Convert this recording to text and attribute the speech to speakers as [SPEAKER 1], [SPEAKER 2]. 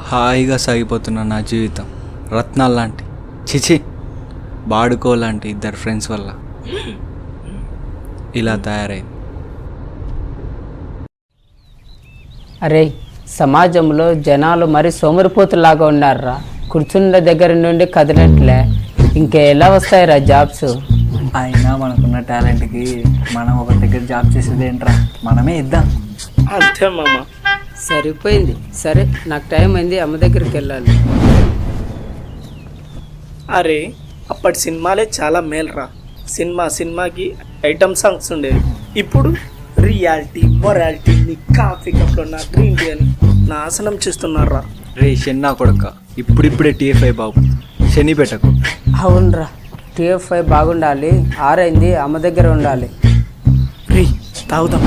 [SPEAKER 1] హాయిగా సాగిపోతున్న నా జీవితం రత్నాలు లాంటి చిచి బాడుకోలాంటి ఇద్దరు ఫ్రెండ్స్ వల్ల ఇలా తయారైంది.
[SPEAKER 2] అరే సమాజంలో జనాలు మరి సోమరిపోతులాగా ఉన్నారా. కూర్చున్న దగ్గర నుండి కదిలట్లే. ఇంకా ఎలా వస్తాయిరా జాబ్స్?
[SPEAKER 1] అయినా మనకున్న టాలెంట్కి మనం ఒక దగ్గర జాబ్ చేసేది ఏంట్రా, మనమే ఇద్దాం.
[SPEAKER 3] అంతే మామ.
[SPEAKER 2] సరిపోయింది. సరే నాకు టైం అయింది, అమ్మ దగ్గరికి వెళ్ళాలి.
[SPEAKER 3] అరే అప్పటి సినిమాలే చాలా మేలురా. సినిమాకి ఐటమ్ సాంగ్స్ ఉండేవి. ఇప్పుడు రియాలిటీ మొరాలిటీ కాఫీ కప్లో నా గ్రీన్ టీ అని నాశనం చేస్తున్నారా.
[SPEAKER 1] రే షెన్నా కొడుక, ఇప్పుడిప్పుడే TFI బాబు శని పెట్టకు.
[SPEAKER 2] అవునరా, TFI బాగుండాలి. ఆరైంది, అమ్మ దగ్గర ఉండాలి.
[SPEAKER 3] రీ తాగుదాం.